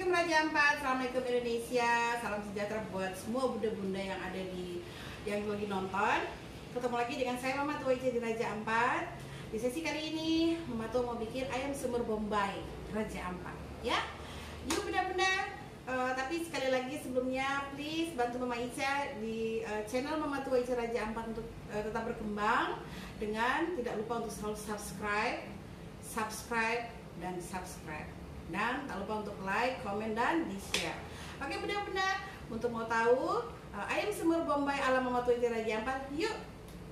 Assalamualaikum Raja Ampat, Assalamualaikum Indonesia, salam sejahtera buat semua bunda-bunda yang ada yang lagi nonton. Ketemu lagi dengan saya Mama Tua Ica di Raja Ampat. Di sesi kali ini Mama Tua mau bikin ayam semur Bombay Raja Ampat, ya. Yuk bunda-bunda. Tapi sekali lagi sebelumnya please bantu Mama Ica di channel Mama Tua Ica Raja Ampat untuk tetap berkembang, dengan tidak lupa untuk selalu subscribe dan subscribe. Dan tak lupa untuk like, komen, dan di-share. Oke bunda-bunda, untuk mau tahu ayam semur Bombay ala Mama Tua Ica Raja Ampat, yuk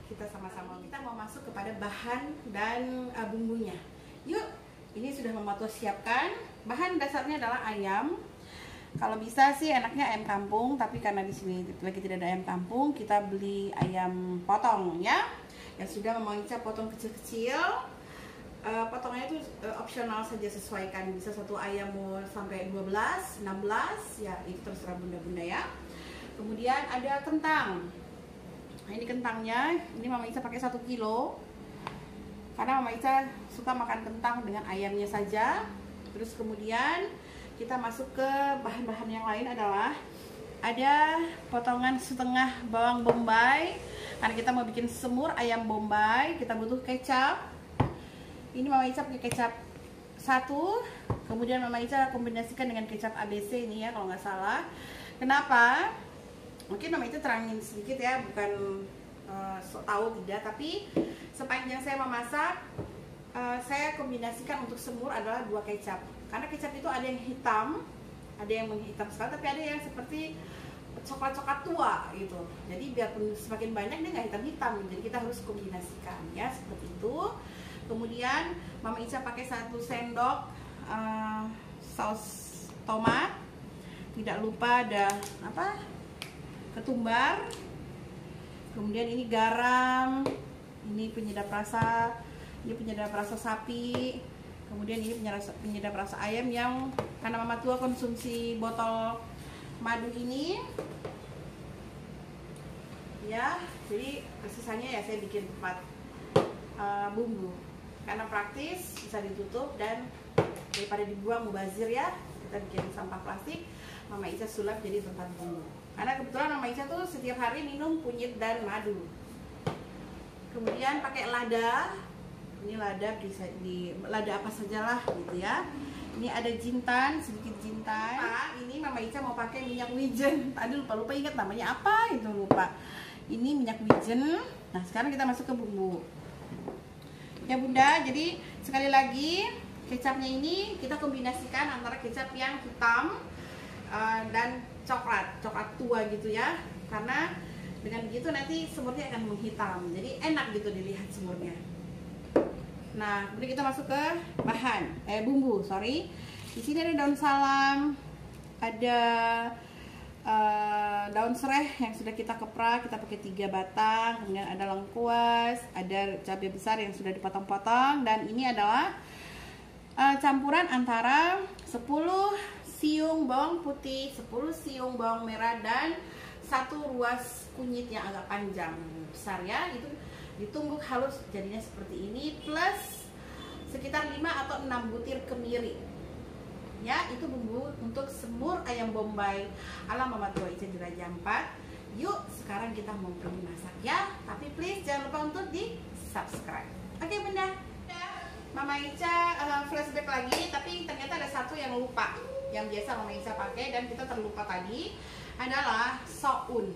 kita sama-sama. Kita mau masuk kepada bahan dan bumbunya. Yuk, ini sudah Mama Tua siapkan. Bahan dasarnya adalah ayam. Kalau bisa sih enaknya ayam kampung, tapi karena di sini lagi tidak ada ayam kampung, kita beli ayam potong ya. Yang sudah Mama Ica potong kecil-kecil. Potongannya itu opsional saja, sesuaikan, bisa satu ayam mau sampai 12, 16 ya, itu terserah bunda-bunda ya. Kemudian ada kentang. Nah, ini kentangnya, ini Mama Ica pakai 1 kilo karena Mama Ica suka makan kentang dengan ayamnya saja. Terus kemudian kita masuk ke bahan-bahan yang lain adalah ada potongan setengah bawang bombay karena kita mau bikin semur ayam bombay. Kita butuh kecap. Ini Mama Ica pakai kecap 1, kemudian Mama Ica kombinasikan dengan kecap ABC ini ya kalau nggak salah. Kenapa? Mungkin Mama Ica terangin sedikit ya, bukan sok tahu tidak, tapi sepanjang saya memasak saya kombinasikan untuk semur adalah 2 kecap. Karena kecap itu ada yang hitam, ada yang menghitam sekali, tapi ada yang seperti coklat-coklat tua gitu. Jadi biarpun semakin banyak dia nggak hitam-hitam, jadi kita harus kombinasikan ya, seperti itu. Kemudian Mama Ica pakai 1 sendok saus tomat. Tidak lupa ada ketumbar. Kemudian ini garam. Ini penyedap rasa. Ini penyedap rasa sapi. Kemudian ini penyedap rasa ayam yang karena Mama Tua konsumsi botol madu ini. Ya, jadi sisanya ya saya bikin 4 bumbu. Karena praktis, bisa ditutup dan daripada dibuang mubazir ya, kita bikin sampah plastik. Mama Ica sulap jadi tempat bumbu. Karena kebetulan Mama Ica tuh setiap hari minum kunyit dan madu. Kemudian pakai lada. Ini lada bisa di lada apa sajalah gitu ya. Ini ada jintan, sedikit jintan. Ini Mama Ica mau pakai minyak wijen. Tadi lupa ingat namanya apa itu, lupa. Ini minyak wijen. Nah, sekarang kita masuk ke bumbu. Ya bunda, jadi sekali lagi kecapnya ini kita kombinasikan antara kecap yang hitam dan coklat tua gitu ya. Karena dengan begitu nanti semurnya akan menghitam, jadi enak gitu dilihat semurnya. Nah, kemudian kita masuk ke bahan, bumbu, Di sini ada daun salam, ada daun serai yang sudah kita keprak, kita pakai 3 batang. Kemudian ada lengkuas, ada cabai besar yang sudah dipotong-potong, dan ini adalah campuran antara 10 siung bawang putih, 10 siung bawang merah, dan 1 ruas kunyit yang agak panjang besar ya. Itu ditumbuk halus jadinya seperti ini, plus sekitar 5 atau 6 butir kemiri. Ya, itu bumbu untuk semur ayam bombay ala Mama Tua Ica di Raja Ampat. Yuk, sekarang kita mau pergi masak ya. Tapi please jangan lupa untuk di subscribe. Oke bunda. Mama Ica flashback lagi, tapi ternyata ada satu yang lupa, yang biasa Mama Ica pakai dan kita terlupa tadi, adalah soun.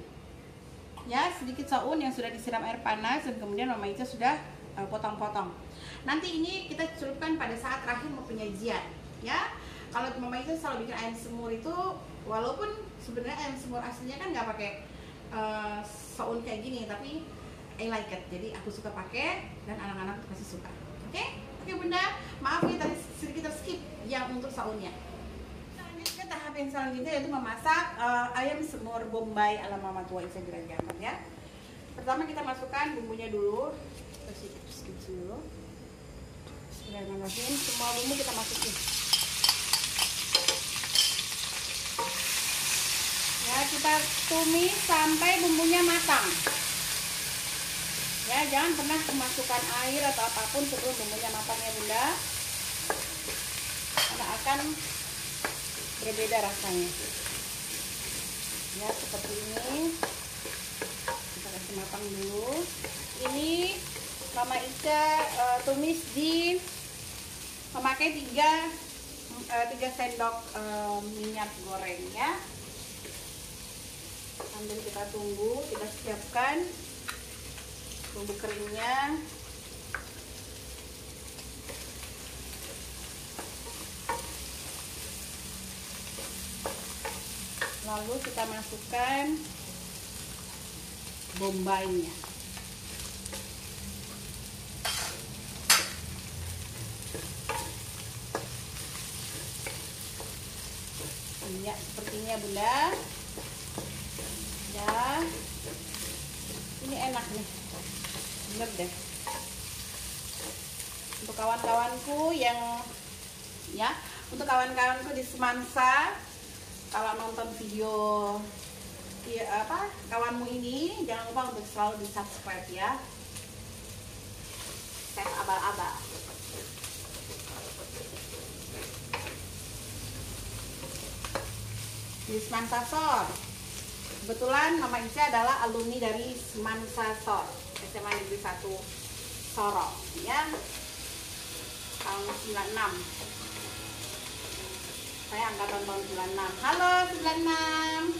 Ya, sedikit soun yang sudah disiram air panas dan kemudian Mama Ica sudah potong-potong. Nanti ini kita celupkan pada saat terakhir mau penyajian ya. Kalau Mama Ica selalu bikin ayam semur itu, walaupun sebenarnya ayam semur aslinya kan nggak pakai soun kayak gini, tapi I like it, jadi aku suka pakai dan anak-anak pasti suka. Oke bunda, maaf ya tadi sedikit skip yang untuk saunnya. Lanjut ke tahap yang selanjutnya, yaitu memasak ayam semur bombay ala Mama Tua Ica di Raja Ampat ya. Pertama kita masukkan bumbunya dulu, sedikit dulu. Bismillahirrahmanirrahim, semua bumbu kita masukin. Ya, kita tumis sampai bumbunya matang. Ya, jangan pernah memasukkan air atau apapun sebelum bumbunya matang ya bunda, karena akan berbeda rasanya. Ya, seperti ini. Kita kasih matang dulu. Ini Mama Ica tumis di memakai 3 sendok minyak goreng ya. Sambil kita tunggu, kita siapkan bumbu keringnya. Lalu kita masukkan bombaynya. Ya, sepertinya Bunda. Ya, ini enak nih, bener deh. Untuk kawan-kawanku yang untuk kawan-kawanku di Semansa, kalau nonton video kawanmu ini, jangan lupa untuk selalu di subscribe ya. Chef abal-abal. Di Semansa Sor. Kebetulan Mama Ica adalah alumni dari Semansa Sor, SMA Negeri 1 Sorong ya. Tahun 96. Saya angkatan tahun 96. Halo 96.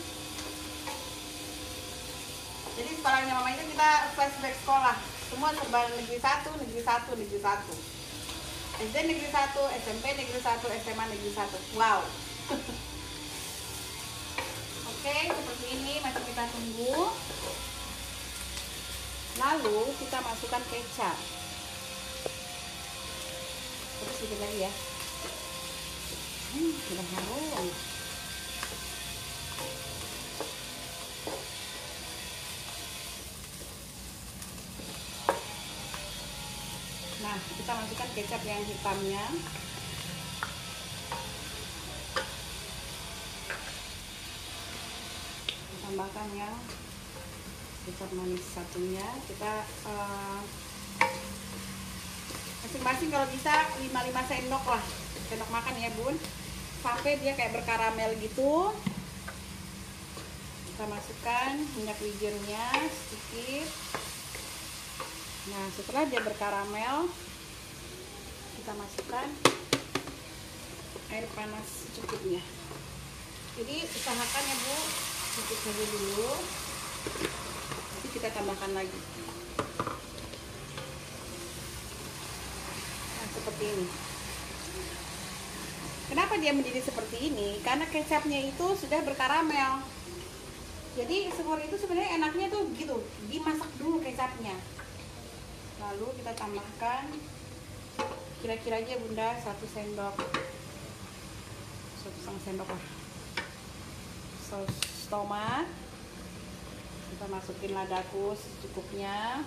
Jadi sekolahnya Mama Ica kita flashback sekolah. Semua serba Negeri 1, Negeri 1, Negeri 1. SD Negeri 1, SMP Negeri 1, SMA Negeri 1. Wow. Oke, seperti ini masih kita tunggu. Lalu kita masukkan kecap. Terus sedikit lagi ya. Sudah harum. Nah, kita masukkan kecap yang hitamnya. Tambahkan yang kecap manis satunya. Kita masing-masing kalau bisa 5 sendok lah, sendok makan ya Bun, sampai dia kayak berkaramel gitu. Kita masukkan minyak wijennya sedikit. Nah, setelah dia berkaramel, kita masukkan air panas secukupnya. Jadi usahakan ya Bu, sedikit saja dulu, nanti kita tambahkan lagi. Nah, seperti ini. Kenapa dia menjadi seperti ini? Karena kecapnya itu sudah berkaramel. Jadi semur itu sebenarnya enaknya tuh begitu, dimasak dulu kecapnya. Lalu kita tambahkan kira-kira aja Bunda 1 sendok, 1,5 sendok lah saus tomat. Kita masukin ladaku secukupnya.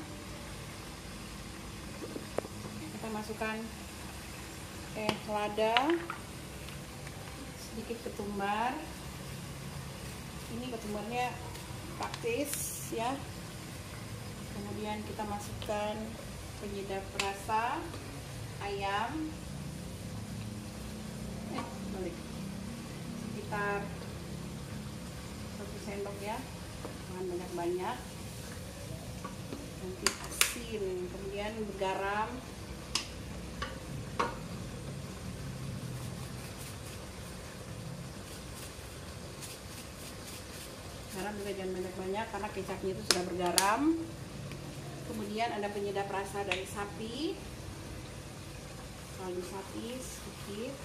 Kita masukkan lada, sedikit ketumbar. Ini ketumbarnya praktis ya. Kemudian kita masukkan penyedap rasa ayam, balik sekitar 1 sendok ya, jangan banyak-banyak, nanti asin. Kemudian garam, juga jangan banyak-banyak karena kecapnya itu sudah bergaram. Kemudian ada penyedap rasa dari sapi, kaldu sapi sedikit,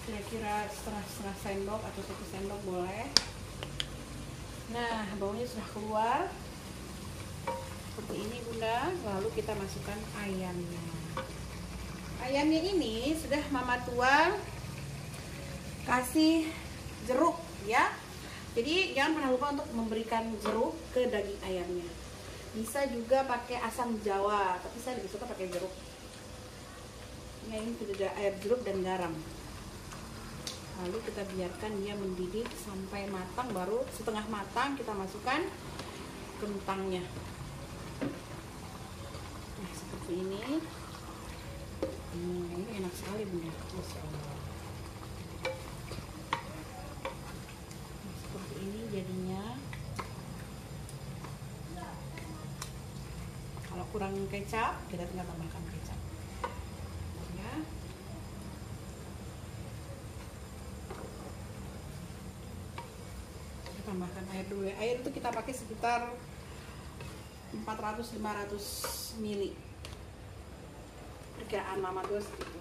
kira-kira setengah sendok atau 1 sendok boleh. Nah, baunya sudah keluar seperti ini Bunda. Lalu kita masukkan ayamnya. Ayamnya ini sudah Mama tuang kasih jeruk ya. Jadi jangan pernah lupa untuk memberikan jeruk ke daging ayamnya. Bisa juga pakai asam jawa, tapi saya lebih suka pakai jeruk. Ini sudah ada air jeruk dan garam. Lalu kita biarkan dia mendidih sampai matang, baru setengah matang kita masukkan kentangnya. Nah, seperti ini. Ini enak sekali Bunda. kurang kecap, kita tinggal tambahkan kecap. Ya. Kita tambahkan air dulu ya. Air itu kita pakai sekitar 400-500 ml. Perkiraan mama tuh segitu.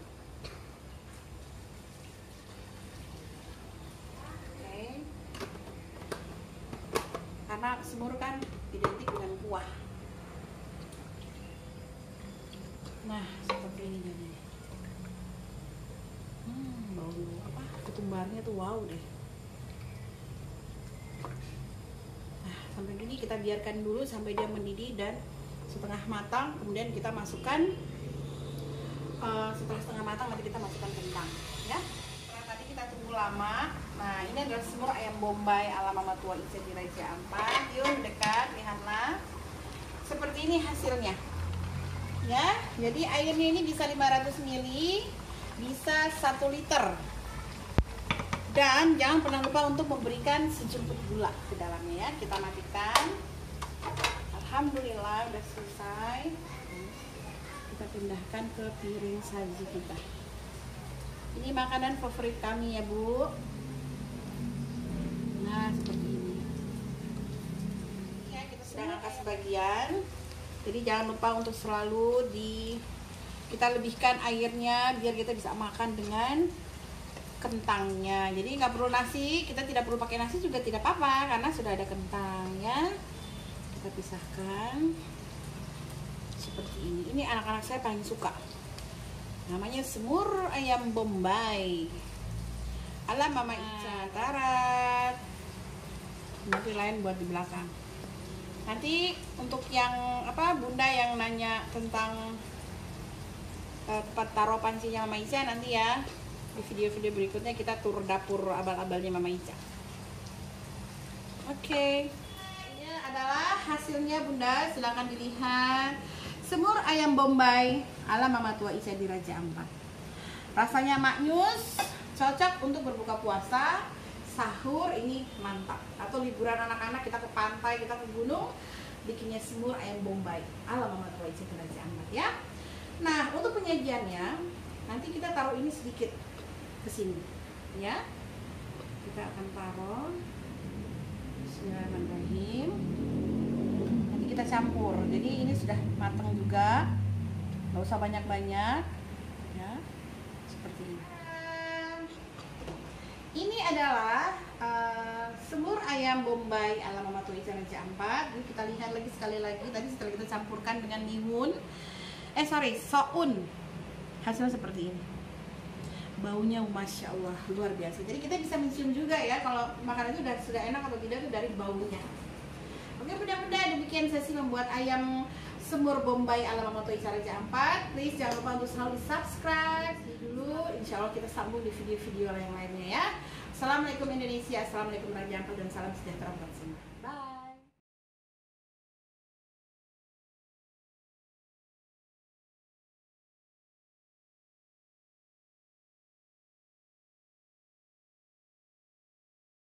Oke. Karena semur kan identik dengan kuah. Nah, seperti ini jadinya. Bau apa? Ketumbarnya tuh wow deh. Nah, sampai gini kita biarkan dulu sampai dia mendidih dan setengah matang. Kemudian kita masukkan setelah setengah matang nanti kita masukkan kentang, ya. Setelah tadi kita tunggu lama. Nah, ini adalah semur ayam Bombay ala Mama Tua Ica di Raja Ampat. Yuk mendekat, lihatlah. Seperti ini hasilnya. Ya, jadi airnya ini bisa 500 ml, bisa 1 liter. Dan jangan pernah lupa untuk memberikan sejumput gula ke dalamnya ya. Kita matikan. Alhamdulillah udah selesai. Kita pindahkan ke piring saji kita. Ini makanan favorit kami ya, Bu. Nah, seperti ini. Ya, kita sudah angkat sebagian. Jadi jangan lupa untuk selalu kita lebihkan airnya biar kita bisa makan dengan kentangnya. Jadi nggak perlu nasi, kita tidak perlu pakai nasi juga tidak apa-apa karena sudah ada kentang ya. Kita pisahkan seperti ini. Ini anak-anak saya paling suka. Namanya semur ayam Bombay ala Mama Ica Tarat. Nanti lain buat di belakang. Nanti untuk yang bunda yang nanya tentang tempat taruh pancinya Mama Ica nanti ya di video-video berikutnya kita tur dapur abal-abalnya Mama Ica. Oke. Ini adalah hasilnya Bunda, silahkan dilihat. Semur ayam Bombay ala Mama Tua Ica di Raja Ampat. Rasanya maknyus, cocok untuk berbuka puasa. Sahur ini mantap, atau liburan anak-anak kita ke pantai, kita ke gunung, bikinnya semur ayam Bombay ala Mama Tua Ica di Raja Ampat ya. Nah, untuk penyajiannya nanti kita taruh ini sedikit ke sini ya. Kita akan taruh. Bismillahirrahmanirrahim. Nanti kita campur. Jadi ini sudah matang juga, nggak usah banyak-banyak ya. Seperti ini. Ini adalah semur ayam Bombay ala Mama Tua Ica Raja Ampat. Jadi kita lihat lagi sekali lagi. Tadi setelah kita campurkan dengan bihun, soun, hasilnya seperti ini. Baunya masya Allah luar biasa. Jadi kita bisa mencium juga ya kalau makanan itu sudah enak atau tidak itu dari baunya. Oke, mudah-mudahan demikian sesi membuat ayam semur Bombay ala Mama Tua Ica Raja Ampat. Please jangan lupa untuk selalu di subscribe. Dulu, insya Allah kita sambung di video-video yang lainnya ya. Assalamualaikum Indonesia, assalamualaikum Raja Ampat, dan salam sejahtera buat semua. Bye.